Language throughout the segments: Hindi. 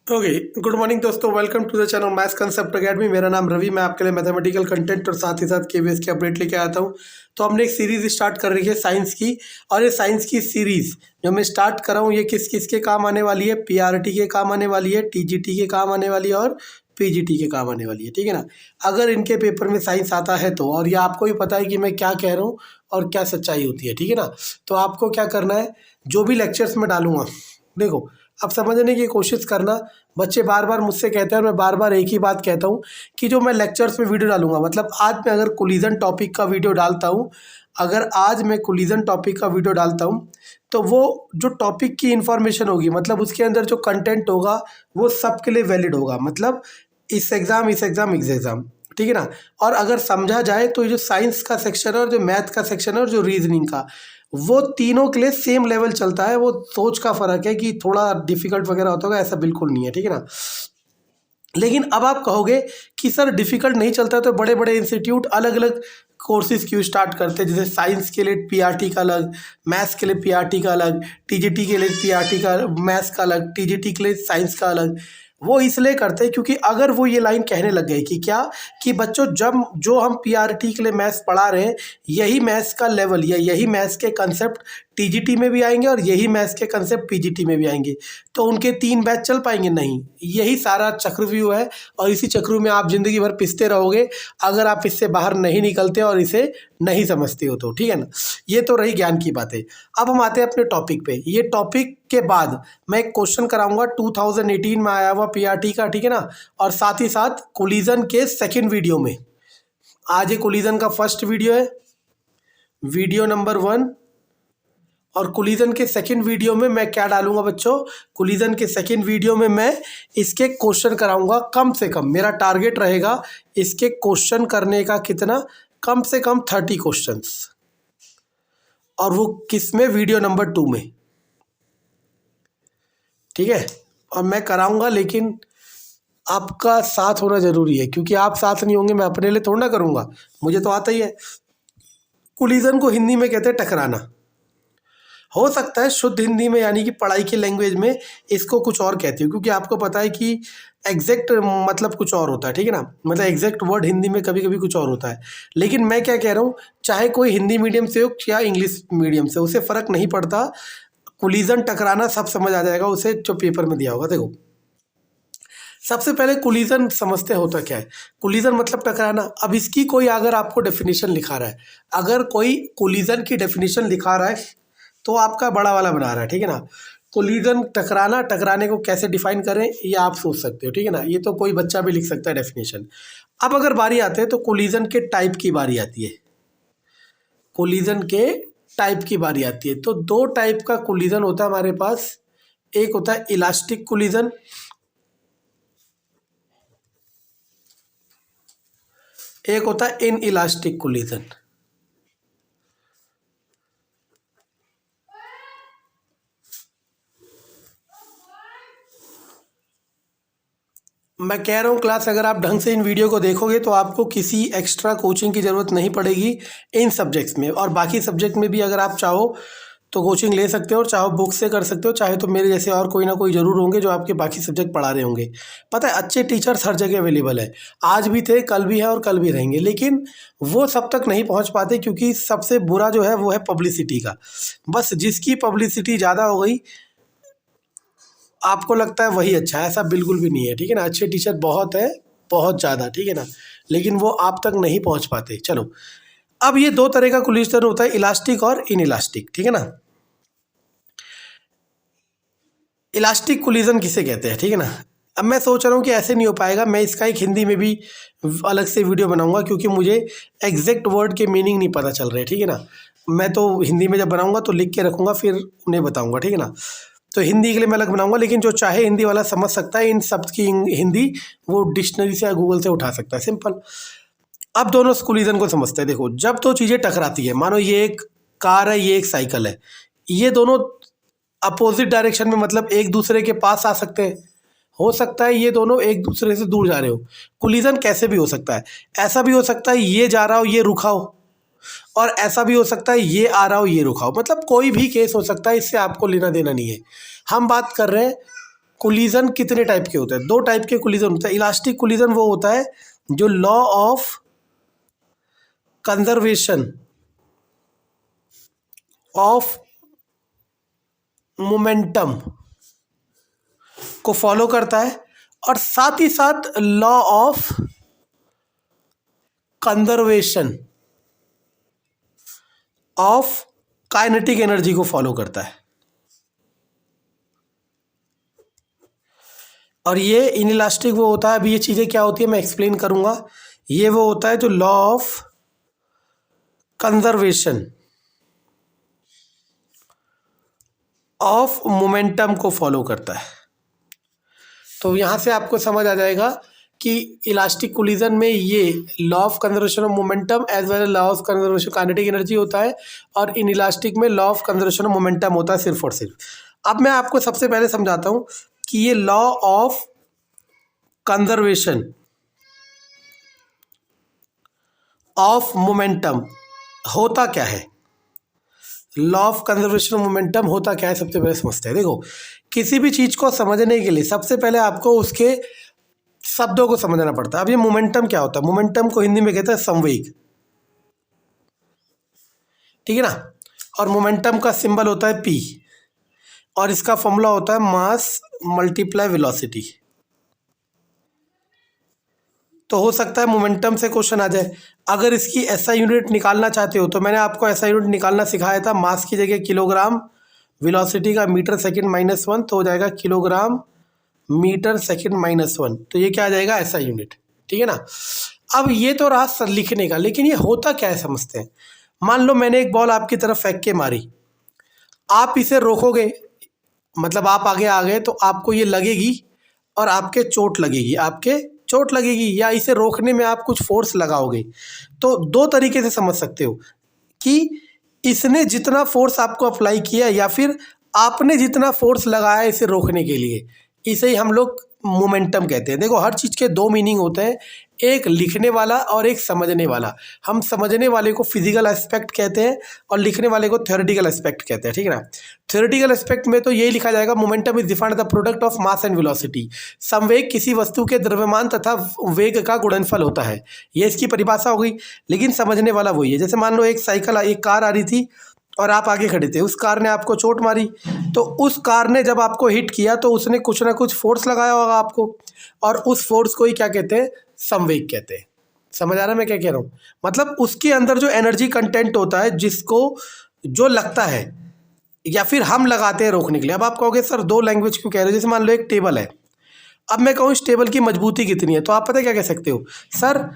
ओके, गुड मॉर्निंग दोस्तों, welcome to the channel maths concept academy. मेरा नाम रवि, मैं आपके लिए मैथमेटिकल कंटेंट और साथ ही साथ केवीएस की अपडेट लेके आता हूँ। तो हमने एक सीरीज़ स्टार्ट कर रही है साइंस की, और ये साइंस की सीरीज़ जो मैं स्टार्ट कर रहा हूँ ये किस किस के काम आने वाली है। पीआरटी के काम आने वाली है, टीजीटी के काम आने वाली है और पीजीटी के काम आने वाली है, ठीक है ना। अगर इनके पेपर में साइंस आता है तो, और ये आपको भी पता है कि मैं क्या कह रहा हूँ और क्या सच्चाई होती है, ठीक है ना। तो आपको क्या करना है, जो भी लेक्चर्स में डालूंगा, देखो अब समझने की कोशिश करना। बच्चे बार बार मुझसे कहते हैं और मैं बार बार एक ही बात कहता हूँ कि जो मैं लेक्चर्स में वीडियो डालूंगा, मतलब आज मैं अगर कोलिजन टॉपिक का वीडियो डालता हूँ, अगर आज मैं कोलिजन टॉपिक का वीडियो डालता हूँ तो वो जो टॉपिक की इन्फॉर्मेशन होगी, मतलब उसके अंदर जो कंटेंट होगा वो सबके लिए वैलिड होगा, मतलब इस एग्ज़ाम इस एग्ज़ाम इस एग्ज़ाम, ठीक है ना। और अगर समझा जाए तो ये जो साइंस का सेक्शन है और जो मैथ का सेक्शन है और जो रीजनिंग का, वो तीनों के लिए सेम लेवल चलता है। वो सोच का फ़र्क है कि थोड़ा डिफ़िकल्ट वगैरह होता होगा, ऐसा बिल्कुल नहीं है, ठीक है ना। लेकिन अब आप कहोगे कि सर डिफ़िकल्ट नहीं चलता तो बड़े बड़े इंस्टीट्यूट अलग अलग कोर्सेज़ क्यों स्टार्ट करते हैं, जैसे साइंस के लिए पीआरटी का अलग, मैथ्स के लिए पीआरटी का अलग, टीजीटी के लिए पीआरटी का मैथ्स का अलग, टीजीटी के लिए साइंस का अलग। वो इसलिए करते हैं क्योंकि अगर वो ये लाइन कहने लग गए कि क्या, कि बच्चों जब जो हम पीआरटी के लिए मैथ्स पढ़ा रहे हैं, यही मैथ्स का लेवल या यही मैथ्स के कंसेप्ट टीजीटी में भी आएंगे और यही मैथ्स के कंसेप्ट पीजीटी में भी आएंगे, तो उनके 3 बैच चल पाएंगे? नहीं। यही सारा चक्रव्यूह है और इसी चक्र में आप ज़िंदगी भर पिसते रहोगे अगर आप इससे बाहर नहीं निकलते और इसे नहीं समझते हो तो, ठीक है ना। ये तो रही ज्ञान की बातें। अब हम आते हैं अपने टॉपिक पे। ये टॉपिक के बाद मैं एक क्वेश्चन कराऊंगा 2018 में आया हुआ पीआरटी का, ठीक है ना, और साथ ही साथ कोलिजन के सेकेंड वीडियो में। आज ये कोलिजन का फर्स्ट वीडियो है, वीडियो नंबर 1, और कोलिजन के सेकंड वीडियो में मैं क्या डालूंगा बच्चों, कोलिजन के सेकंड वीडियो में मैं इसके क्वेश्चन कराऊंगा। कम से कम मेरा टारगेट रहेगा इसके क्वेश्चन करने का कितना, कम से कम 30 क्वेश्चंस, और वो किस में, वीडियो नंबर 2 में, ठीक है। और मैं कराऊंगा, लेकिन आपका साथ होना ज़रूरी है, क्योंकि आप साथ नहीं होंगे मैं अपने लिए थोड़ा ना करूँगा, मुझे तो आता ही है। कोलिजन को हिंदी में कहते हैं टकराना। हो सकता है शुद्ध हिंदी में यानी कि पढ़ाई की लैंग्वेज में इसको कुछ और कहती हूँ, क्योंकि आपको पता है कि एग्जैक्ट मतलब कुछ और होता है, ठीक है ना। मतलब एग्जैक्ट वर्ड हिंदी में कभी कभी कुछ और होता है। लेकिन मैं क्या कह रहा हूँ, चाहे कोई हिंदी मीडियम से हो या इंग्लिश मीडियम से, उसे फ़र्क नहीं पड़ता। कोलिजन टकराना सब समझ आ जाएगा उसे, जो पेपर में दिया होगा। देखो सबसे पहले कोलिजन समझते होता क्या है। कोलिजन मतलब टकराना। अब इसकी कोई अगर आपको डेफिनेशन लिखा रहा है, अगर कोई कोलिजन की डेफिनेशन लिखा रहा है तो आपका बड़ा वाला बना रहा है, ठीक है ना। कोलिजन टकराना, टकराने को कैसे डिफाइन करें ये आप सोच सकते हो, ठीक है ना। ये तो कोई बच्चा भी लिख सकता है डेफिनेशन। अब अगर बारी आते हैं तो कोलिजन के टाइप की बारी आती है। कोलिजन के टाइप की बारी आती है तो 2 टाइप का कोलिजन होता है हमारे पास। एक होता है इलास्टिक कोलिजन, एक होता है इन इलास्टिक कोलिजन। मैं कह रहा हूँ क्लास अगर आप ढंग से इन वीडियो को देखोगे तो आपको किसी एक्स्ट्रा कोचिंग की ज़रूरत नहीं पड़ेगी इन सब्जेक्ट्स में। और बाकी सब्जेक्ट में भी अगर आप चाहो तो कोचिंग ले सकते हो, और चाहो बुक से कर सकते हो, चाहे तो मेरे जैसे और कोई ना कोई ज़रूर होंगे जो आपके बाकी सब्जेक्ट पढ़ा रहे होंगे। पता है अच्छे टीचर्स हर जगह अवेलेबल है, आज भी थे, कल भी है और कल भी रहेंगे, लेकिन वो सब तक नहीं पहुँच पाते क्योंकि सबसे बुरा जो है वो है पब्लिसिटी का। बस जिसकी पब्लिसिटी ज़्यादा हो गई आपको लगता है वही अच्छा है, ऐसा बिल्कुल भी नहीं है, ठीक है ना। अच्छे टीचर बहुत है, बहुत ज़्यादा, ठीक है ना, लेकिन वो आप तक नहीं पहुंच पाते। चलो अब ये 2 तरह का कोलिजन होता है, इलास्टिक और इन इलास्टिक, ठीक है ना। इलास्टिक कोलिजन किसे कहते हैं, ठीक है ना। अब मैं सोच रहा हूँ कि ऐसे नहीं हो पाएगा, मैं इसका एक हिंदी में भी अलग से वीडियो बनाऊंगा, क्योंकि मुझे एग्जैक्ट वर्ड के मीनिंग नहीं पता चल रहे, ठीक है ना। मैं तो हिंदी में जब बनाऊंगा तो लिख के रखूंगा, फिर उन्हें बताऊंगा, ठीक है ना। तो हिंदी के लिए मैं अलग बनाऊंगा, लेकिन जो चाहे हिंदी वाला समझ सकता है इन शब्द की हिंदी, वो डिक्शनरी से या गूगल से उठा सकता है, सिंपल। अब दोनों कोलिजन को समझते हैं। देखो जब 2 चीज़ें टकराती है, मानो ये एक कार है, ये एक साइकिल है, ये दोनों अपोजिट डायरेक्शन में, मतलब एक दूसरे के पास आ सकते हैं, हो सकता है ये दोनों एक दूसरे से दूर जा रहे हो। कोलिजन कैसे भी हो सकता है, ऐसा भी हो सकता है ये जा रहा हो ये रुका हो, और ऐसा भी हो सकता है ये आ रहा हो ये रुका हो, मतलब कोई भी केस हो सकता है, इससे आपको लेना देना नहीं है। हम बात कर रहे हैं कोलिजन कितने टाइप के होते हैं? दो टाइप के कोलिजन होते हैं। इलास्टिक कोलिजन वो होता है जो law of conservation of momentum को फॉलो करता है और साथ ही साथ law of conservation of kinetic energy को फॉलो करता है। और ये इनइलास्टिक वो होता है, अभी ये चीज़ें क्या होती है मैं एक्सप्लेन करूंगा। ये वो होता है जो law of conservation of momentum को फॉलो करता है। तो यहाँ से आपको समझ आ जाएगा कि इलास्टिक कोलिजन में ये law of conservation of momentum as well as law of conservation kinetic energy होता है, और इन इलास्टिक में law of conservation of momentum होता है सिर्फ और सिर्फ। अब मैं आपको सबसे पहले समझाता हूँ कि ये law of conservation of momentum होता क्या है। Law of conservation of momentum होता क्या है सबसे पहले समझते हैं। देखो, किसी भी चीज़ को समझने के लिए सबसे पहले आपको उसके शब्दों को समझना पड़ता है। अब ये मोमेंटम क्या होता है? मोमेंटम को हिंदी में कहते हैं संवेग, ठीक है ना। और मोमेंटम का सिंबल होता है पी, और इसका फॉर्मूला होता है मास मल्टीप्लाई वेलोसिटी। तो हो सकता है मोमेंटम से क्वेश्चन आ जाए। अगर इसकी एसआई यूनिट निकालना चाहते हो तो मैंने आपको एसआई यूनिट निकालना सिखाया था, मास की जगह किलोग्राम, वेलोसिटी का मीटर सेकंड -1, तो हो जाएगा किलोग्राम मीटर सेकंड -1। तो ये क्या आ जाएगा? एसआई यूनिट, ठीक है ना। अब ये तो रहा लिखने का, लेकिन ये होता क्या है समझते हैं। मान लो मैंने एक बॉल आपकी तरफ फेंक के मारी, आप इसे रोकोगे, मतलब आप आगे आ गए तो आपको ये लगेगी और आपके चोट लगेगी, आपके चोट लगेगी, या इसे रोकने में आप कुछ फोर्स लगाओगे। तो दो तरीके से समझ सकते हो कि इसने जितना फोर्स आपको अप्लाई किया या फिर आपने जितना फोर्स लगाया इसे रोकने के लिए, इसे ही हम लोग मोमेंटम कहते हैं। देखो, हर चीज़ के दो मीनिंग होते हैं, एक लिखने वाला और एक समझने वाला। हम समझने वाले को फिजिकल एस्पेक्ट कहते हैं और लिखने वाले को थ्योरेटिकल एस्पेक्ट कहते हैं, ठीक है ना। थ्योरेटिकल एस्पेक्ट में तो यही लिखा जाएगा, momentum is defined the product of mass and velocity. संवेग किसी वस्तु के द्रव्यमान तथा वेग का गुणनफल होता है, ये इसकी परिभाषा हो गई। लेकिन समझने वाला वही है, जैसे मान लो एक कार आ रही थी और आप आगे खड़े थे, उस कार ने आपको चोट मारी, तो उस कार ने जब आपको हिट किया तो उसने कुछ ना कुछ फोर्स लगाया होगा आपको, और उस फोर्स को ही क्या कहते हैं? संवेग कहते हैं। समझ आ रहा है मैं क्या कह रहा हूँ? मतलब उसके अंदर जो एनर्जी कंटेंट होता है, जिसको जो लगता है या फिर हम लगाते हैं रोकने के लिए। अब आप कहोगे सर दो लैंग्वेज क्यों कह रहे हो? जैसे मान लो एक टेबल है, अब मैं कहूँ इस टेबल की मजबूती कितनी है, तो आप पता है क्या कह सकते हो? सर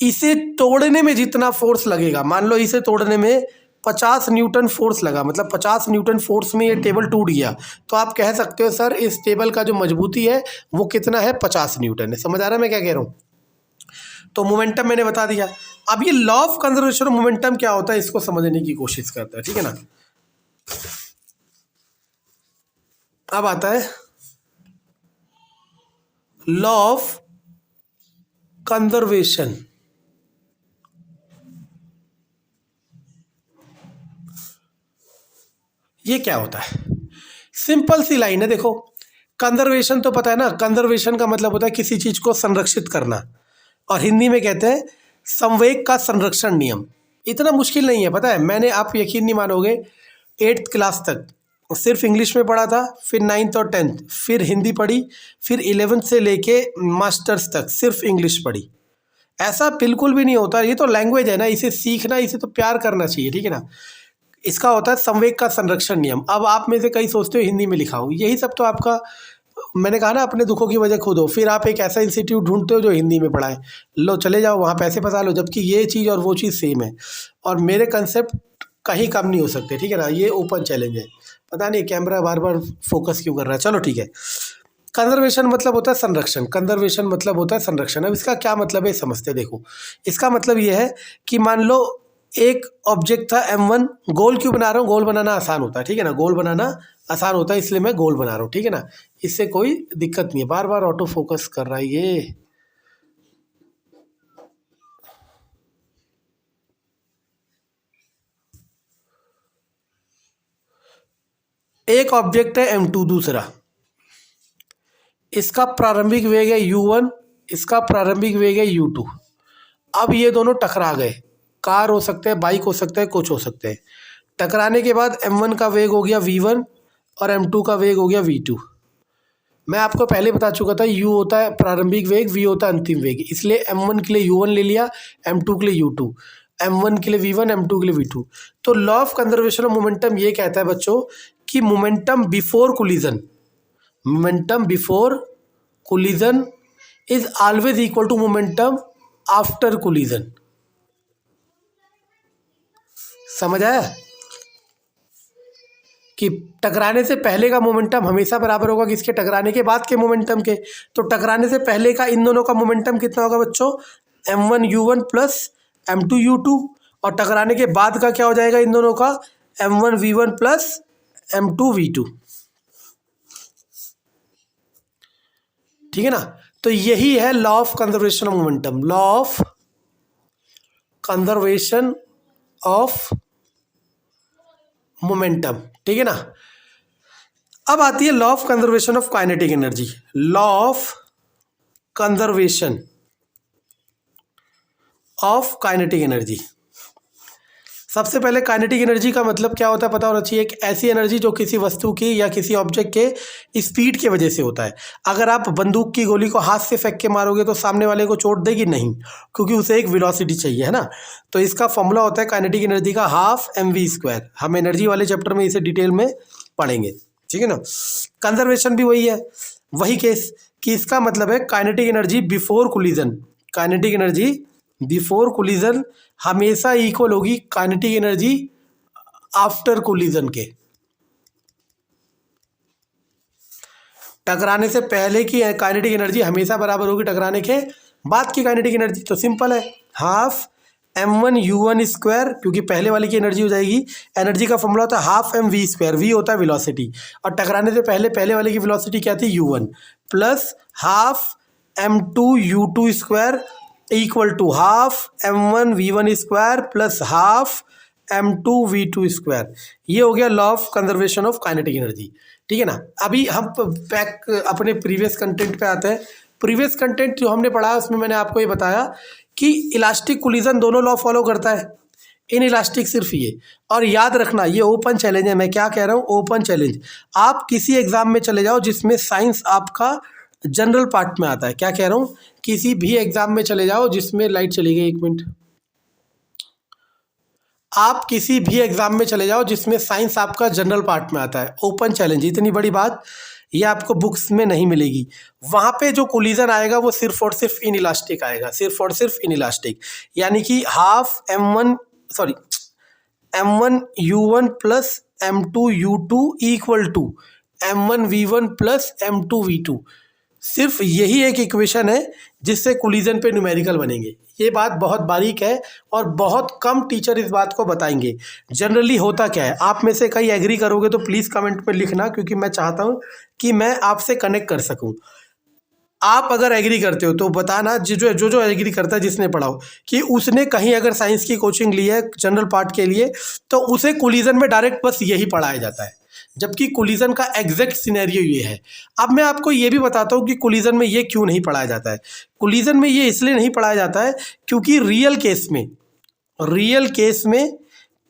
इसे तोड़ने में जितना फोर्स लगेगा, मान लो इसे तोड़ने में 50 न्यूटन फोर्स लगा, मतलब 50 न्यूटन फोर्स में ये टेबल टूट गया, तो आप कह सकते हो सर इस टेबल का जो मजबूती है वो कितना है? 50 न्यूटन है। समझ आ रहा है मैं क्या कह रहा हूँ? तो मोमेंटम मैंने बता दिया। अब ये law of conservation of momentum क्या होता है, इसको समझने की कोशिश करता है, ठीक है ना। अब आता है लॉ ऑफ कंजर्वेशन। ये क्या होता है? सिंपल सी लाइन है, देखो। कंजर्वेशन तो पता है ना, कंजर्वेशन का मतलब होता है किसी चीज को संरक्षित करना, और हिंदी में कहते हैं संवेग का संरक्षण नियम। इतना मुश्किल नहीं है, पता है। मैंने, आप यकीन नहीं मानोगे, 8th क्लास तक सिर्फ इंग्लिश में पढ़ा था, फिर 9th और 10th फिर हिंदी पढ़ी, फिर 11th से लेके मास्टर्स तक सिर्फ इंग्लिश पढ़ी। ऐसा बिल्कुल भी नहीं होता, ये तो लैंग्वेज है ना, इसे सीखना, इसे तो प्यार करना चाहिए, ठीक है ना। इसका होता है संवेग का संरक्षण नियम। अब आप में से कई सोचते हो हिंदी में लिखा हो, यही सब तो आपका, मैंने कहा ना, अपने दुखों की वजह खुद हो। फिर आप एक ऐसा इंस्टीट्यूट ढूंढते हो जो हिंदी में पढ़ाए, लो चले जाओ वहाँ पैसे फंसा लो, जबकि ये चीज़ और वो चीज़ सेम है, और मेरे कंसेप्ट कहीं कम नहीं हो सकते, ठीक है ना। ये ओपन चैलेंज है। पता नहीं कैमरा बार बार फोकस क्यों कर रहा है, चलो ठीक है। कंजर्वेशन मतलब होता है संरक्षण, कंजर्वेशन मतलब होता है संरक्षण। अब इसका क्या मतलब है समझते हैं। देखो, इसका मतलब ये है कि मान लो एक ऑब्जेक्ट था M1, गोल क्यों बना रहा हूँ? गोल बनाना आसान होता है, ठीक है ना। गोल बनाना आसान होता है, इसलिए मैं गोल बना रहा हूँ, ठीक है ना। इससे कोई दिक्कत नहीं है। बार बार ऑटो फोकस कर रहा है ये। एक ऑब्जेक्ट है M2, दूसरा इसका प्रारंभिक वेग है u1, इसका प्रारंभिक वेग है u2। अब ये दोनों टकरा गए, कार हो सकते हैं, बाइक हो सकता है, कुछ हो सकते हैं। टकराने के बाद m1 का वेग हो गया v1 और m2 का वेग हो गया v2। मैं आपको पहले बता चुका था u होता है प्रारंभिक वेग, v होता है अंतिम वेग, इसलिए m1 के लिए u1 ले लिया, m2 के लिए u2, m1 के लिए v1, m2 के लिए v2। तो law of conservation of momentum ये कहता है बच्चों कि momentum before collision, momentum before collision is always equal to momentum after collision. समझ आया कि टकराने से पहले का मोमेंटम हमेशा बराबर होगा किसके, टकराने के बाद के मोमेंटम के। तो टकराने से पहले का इन दोनों का मोमेंटम कितना होगा बच्चों, m1 u1 plus m2 u2, और टकराने के बाद का क्या हो जाएगा इन दोनों का, m1 v1 plus m2 v2। ठीक है ना। तो यही है law of conservation of momentum, law of conservation of momentum. ठीक है ना। अब आती है law of conservation of kinetic energy, law of conservation of kinetic energy. सबसे पहले काइनेटिक एनर्जी का मतलब क्या होता है पता होना चाहिए, एक ऐसी एनर्जी जो किसी वस्तु की या किसी ऑब्जेक्ट के स्पीड की वजह से होता है। अगर आप बंदूक की गोली को हाथ से फेंक के मारोगे तो सामने वाले को चोट देगी नहीं, क्योंकि उसे एक वेलोसिटी चाहिए, है ना। तो इसका फॉर्मूला होता है काइनेटिक एनर्जी का हाफ mv²। हम एनर्जी वाले चैप्टर में इसे डिटेल में पढ़ेंगे, ठीक है ना। कंजर्वेशन भी वही है, वही केस कि इसका मतलब है kinetic energy before collision, kinetic energy before collision हमेशा इक्वल होगी काइनेटिक एनर्जी आफ्टर कोलिजन के। टकराने से पहले की काइनेटिक एनर्जी हमेशा बराबर होगी टकराने के बाद की काइनेटिक एनर्जी। तो सिंपल है, हाफ m1 u1 स्क्वायर, क्योंकि पहले वाली की एनर्जी हो जाएगी, एनर्जी का फॉर्मूला होता है हाफ mv², v होता है वेलोसिटी, और टकराने से पहले वाले की वेलोसिटी क्या थी u1, plus half m2 u2 square equal to half m1 v1 square plus half m2 v2 square. ये हो गया law of conservation of kinetic energy. ठीक है ना। अभी हम बैक अपने प्रीवियस कंटेंट पे आते हैं। प्रीवियस कंटेंट जो हमने पढ़ा उसमें मैंने आपको ये बताया कि इलास्टिक कोलिजन दोनों लॉ फॉलो करता है, इन इलास्टिक सिर्फ ये। और याद रखना ये ओपन चैलेंज है, मैं क्या कह रहा हूँ, ओपन चैलेंज। आप किसी एग्जाम में चले जाओ जिसमें साइंस आपका जनरल पार्ट में आता है, क्या कह रहा हूँ, किसी भी एग्जाम में चले जाओ जिसमें, लाइट चली गई 1 मिनट, आप किसी भी एग्जाम में चले जाओ जिसमें साइंस आपका जनरल पार्ट में आता है, ओपन चैलेंज, इतनी बड़ी बात ये आपको बुक्स में नहीं मिलेगी। वहाँ पे जो कोलिजन आएगा वो सिर्फ और सिर्फ इन इलास्टिक आएगा, सिर्फ और सिर्फ इन इलास्टिक, यानी कि half m1 u1 plus m2 u2 equal to m1 v1 plus m2 v2। सिर्फ यही एक इक्वेशन है जिससे कोलिजन पे न्यूमेरिकल बनेंगे। ये बात बहुत बारीक है और बहुत कम टीचर इस बात को बताएंगे। जनरली होता क्या है, आप में से कई एग्री करोगे तो प्लीज़ कमेंट में लिखना, क्योंकि मैं चाहता हूँ कि मैं आपसे कनेक्ट कर सकूँ। आप अगर एग्री करते हो तो बताना, जो एग्री करता है जिसने पढ़ा हो, कि उसने कहीं अगर साइंस की कोचिंग ली है जनरल पार्ट के लिए तो उसे कोलिजन में डायरेक्ट बस यही पढ़ाया जाता है, जबकि कोलिजन का एग्जैक्ट सिनेरियो ये है। अब मैं आपको ये भी बताता हूँ कि कोलिजन में ये क्यों नहीं पढ़ाया जाता है। कोलिजन में ये इसलिए नहीं पढ़ाया जाता है क्योंकि रियल केस में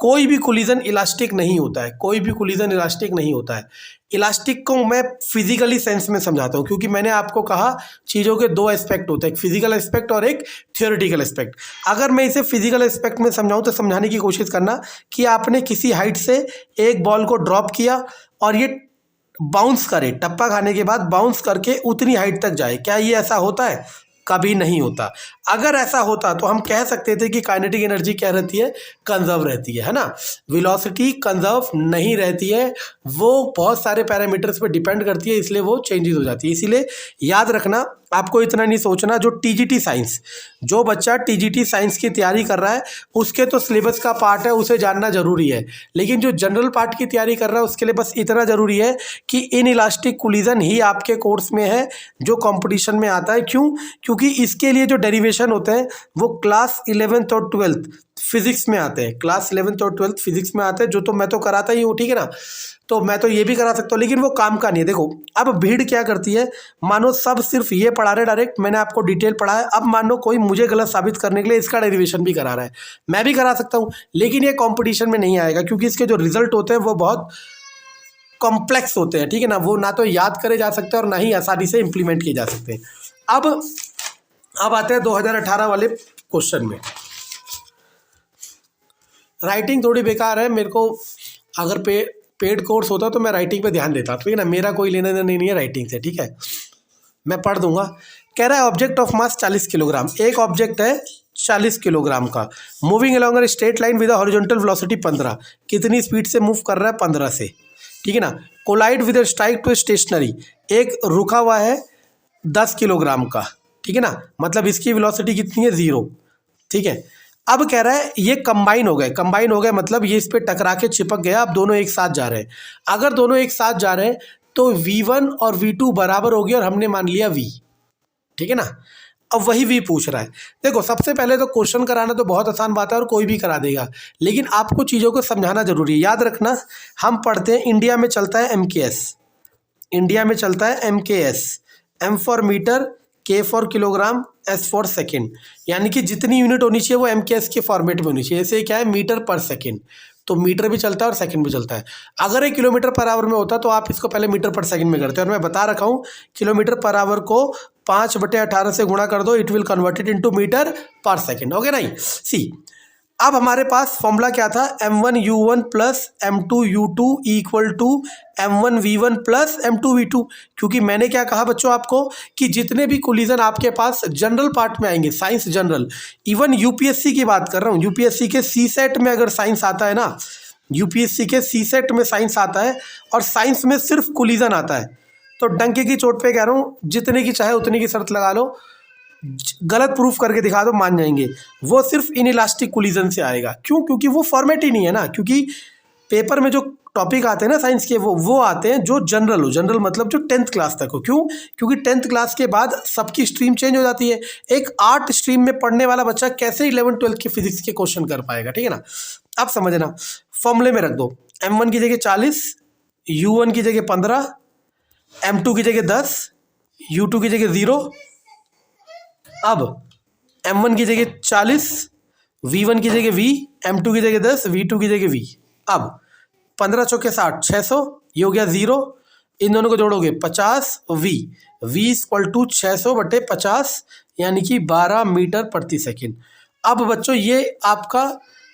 कोई भी कोलिजन इलास्टिक नहीं होता है, कोई भी कोलिजन इलास्टिक नहीं होता है। इलास्टिक को मैं फिजिकली सेंस में समझाता हूँ, क्योंकि मैंने आपको कहा चीज़ों के 2 एस्पेक्ट होते हैं, एक फिजिकल एस्पेक्ट और एक थियोरेटिकल एस्पेक्ट। अगर मैं इसे फिजिकल एस्पेक्ट में समझाऊँ तो समझाने की कोशिश करना कि आपने किसी हाइट से एक बॉल को ड्रॉप किया और ये बाउंस करे, टप्पा खाने के बाद बाउंस करके उतनी हाइट तक जाए, क्या ये ऐसा होता है? कभी नहीं होता। अगर ऐसा होता तो हम कह सकते थे कि काइनेटिक एनर्जी क्या रहती है, कंजर्व रहती है ना। वेलोसिटी कंजर्व नहीं रहती है, वो बहुत सारे पैरामीटर्स पे डिपेंड करती है, इसलिए वो चेंजेस हो जाती है। इसीलिए याद रखना, आपको इतना नहीं सोचना, जो टीजीटी साइंस, जो बच्चा टीजीटी साइंस की तैयारी कर रहा है उसके तो सिलेबस का पार्ट है, उसे जानना जरूरी है। लेकिन जो जनरल पार्ट की तैयारी कर रहा है उसके लिए बस इतना ज़रूरी है कि इन इलास्टिक कोलिजन ही आपके कोर्स में है जो कंपटीशन में आता है। क्यों? क्योंकि इसके लिए जो डेरिवेशन होते हैं वो क्लास 11th और 12th फिजिक्स में आते हैं, क्लास 11th और 12th फिजिक्स में आते हैं, जो तो मैं तो कराता ही हूँ, ठीक है ना। तो मैं तो ये भी करा सकता हूँ, लेकिन वो काम का नहीं है। देखो अब भीड़ क्या करती है, मानो सब सिर्फ ये पढ़ा रहे डायरेक्ट, मैंने आपको डिटेल पढ़ा है, अब मान लो कोई मुझे गलत साबित करने के लिए इसका डेरिवेशन भी करा रहा है, मैं भी करा सकता हूँ, लेकिन ये कॉम्पिटिशन में नहीं आएगा, क्योंकि इसके जो रिजल्ट होते हैं वो बहुत कॉम्प्लेक्स होते हैं, ठीक है ना। वो ना तो याद करे जा सकते हैं और ना ही आसानी से इम्प्लीमेंट किए जा सकते हैं। अब आते हैं 2018 वाले क्वेश्चन में। राइटिंग थोड़ी बेकार है, मेरे को अगर पेड कोर्स होता तो मैं राइटिंग पे ध्यान देता, ठीक है ना। मेरा कोई लेना देना नहीं है राइटिंग से, ठीक है, मैं पढ़ दूंगा। कह रहा है ऑब्जेक्ट ऑफ मास 40 किलोग्राम, एक ऑब्जेक्ट है 40 किलोग्राम का, moving along a straight line with horizontal velocity 15, कितनी स्पीड से मूव कर रहा है 15 से, ठीक है ना। Collide with strike to stationary, एक रुका हुआ है 10 किलोग्राम का, ठीक है ना, मतलब इसकी वेलोसिटी कितनी है 0, ठीक है। अब कह रहा है ये कंबाइन हो गए मतलब ये इस पे टकरा के चिपक गया, अब दोनों एक साथ जा रहे हैं। अगर दोनों एक साथ जा रहे हैं तो V1 और V2 बराबर होगी, और हमने मान लिया V, ठीक है ना। अब वही V पूछ रहा है। देखो सबसे पहले तो क्वेश्चन कराना तो बहुत आसान बात है और कोई भी करा देगा, लेकिन आपको चीज़ों को समझाना जरूरी है। याद रखना, हम पढ़ते हैं इंडिया में चलता है MKS, इंडिया में चलता है MKS, M for metre, K for kilogram, S for second, यानी कि जितनी यूनिट होनी चाहिए वो MKS के फॉर्मेट में होनी चाहिए। ऐसे क्या है, मीटर पर सेकेंड, तो मीटर भी चलता है और सेकंड भी चलता है। अगर ये किलोमीटर पर आवर में होता तो आप इसको पहले मीटर पर सेकंड में करते हैं, और मैं बता रखा हूँ किलोमीटर पर आवर को 5/18 से गुणा कर दो, it will convert it into metre per second, okay नहीं। सी अब हमारे पास फॉर्मूला क्या था, m1u1 plus m2u2 equal to m1v1 plus m2v2, क्योंकि मैंने क्या कहा बच्चों आपको कि जितने भी कोलिजन आपके पास जनरल पार्ट में आएंगे, साइंस जनरल, इवन यूपीएससी की बात कर रहा हूँ, यूपीएससी के सी सेट में अगर साइंस आता है ना, यूपीएससी के सी सेट में साइंस आता है और साइंस में सिर्फ कोलिजन आता है, तो डंके की चोट पे कह रहा हूँ, जितने की चाहे उतनी की शर्त लगा लो, गलत प्रूफ करके दिखा दो, मान जाएंगे, वो सिर्फ इनइलास्टिक कोलिजन से आएगा। क्यों? क्योंकि वो फॉर्मेट ही नहीं है ना, क्योंकि पेपर में जो टॉपिक आते हैं ना साइंस के, वो आते हैं जो जनरल हो, जनरल मतलब जो 10th क्लास तक हो। क्यों? क्योंकि 10th क्लास के बाद सबकी स्ट्रीम चेंज हो जाती है। एक आर्ट स्ट्रीम में पढ़ने वाला बच्चा कैसे 11th 12th के फिजिक्स के क्वेश्चन कर पाएगा, ठीक है ना। अब समझना, फॉर्मूले में रख दो, m1 की जगह 40, u1 की जगह 15, m2 की जगह 10, u2 की जगह 0। अब m1 की जगह 40, v1 की जगह v, m2 की जगह 10, v2 की जगह v। अब 15 चौके 60, 600, ये हो गया 0, इन दोनों को जोड़ोगे 50, v इक्वल टू 600/50, यानी कि 12 मीटर प्रति सेकेंड। अब बच्चों ये आपका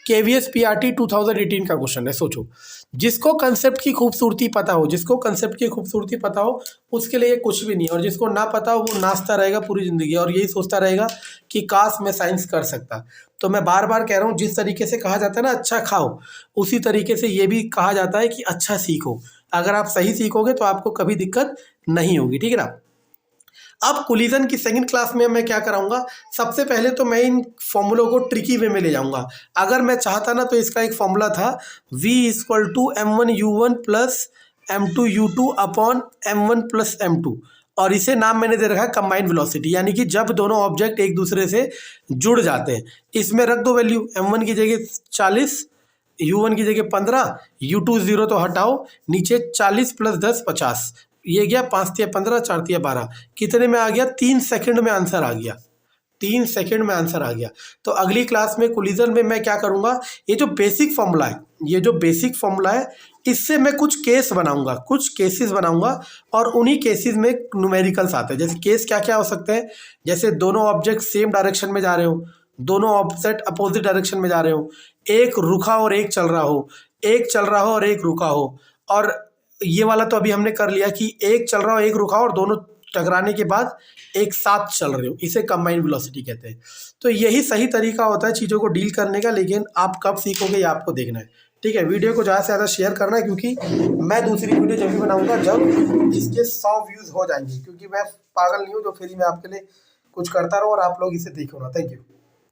KVS PRT 2018 का क्वेश्चन है। सोचो, जिसको कंसेप्ट की खूबसूरती पता हो, जिसको कंसेप्ट की खूबसूरती पता हो उसके लिए कुछ भी नहीं है, और जिसको ना पता हो वो नाचता रहेगा पूरी ज़िंदगी और यही सोचता रहेगा कि काश मैं साइंस कर सकता। तो मैं बार बार कह रहा हूँ, जिस तरीके से कहा जाता है ना अच्छा खाओ, उसी तरीके से ये भी कहा जाता है कि अच्छा सीखो। अगर आप सही सीखोगे तो आपको कभी दिक्कत नहीं होगी, ठीक है ना। अब कोलिजन की सेकंड क्लास में मैं क्या कराऊंगा, सबसे पहले तो मैं इन फॉर्मूलों को ट्रिकी वे में ले जाऊंगा। अगर मैं चाहता ना तो इसका एक फॉर्मूला था v equal to m1u1 plus m2u2 upon m1 plus m2, और इसे नाम मैंने दे रखा है कंबाइंड वेलोसिटी, यानी कि जब दोनों ऑब्जेक्ट एक दूसरे से जुड़ जाते हैं। इसमें रख दो वैल्यू, m1 की जगह 40, u1 की जगह 15, u2 0 तो हटाओ, नीचे 40 प्लस 10 50, ये गया 5 तिया 15, 4 तिया 12, कितने में आ गया, 3 सेकंड में आंसर आ गया, 3 सेकंड में आंसर आ गया। तो अगली क्लास में कोलिजन में मैं क्या करूंगा, ये जो बेसिक फॉर्मूला है, ये जो बेसिक फॉर्मूला है, इससे मैं कुछ केस बनाऊंगा, कुछ केसेस बनाऊंगा, और उन्हीं केसेस में न्यूमेरिकल्स आते हैं। जैसे केस क्या क्या हो सकते हैं, जैसे दोनों ऑब्जेक्ट सेम डायरेक्शन में जा रहे हो, दोनों ऑब्जेक्ट अपोजिट डायरेक्शन में जा रहे हो, एक रुका और एक चल रहा हो, एक चल रहा हो और एक रुका हो, और ये वाला तो अभी हमने कर लिया कि एक चल रहा हो एक रुका हो और दोनों टकराने के बाद एक साथ चल रहे हो, इसे कंबाइंड वेलोसिटी कहते हैं। तो यही सही तरीका होता है चीज़ों को डील करने का, लेकिन आप कब सीखोगे ये आपको देखना है, ठीक है। वीडियो को ज़्यादा से ज़्यादा शेयर करना है, क्योंकि मैं दूसरी वीडियो जब भी बनाऊंगा जब इसके 100 व्यूज़ हो जाएंगे, क्योंकि मैं पागल नहीं हूँ जो फ्री में आपके लिए कुछ करता रहूँ और आप लोग इसे देखो ना। Thank you.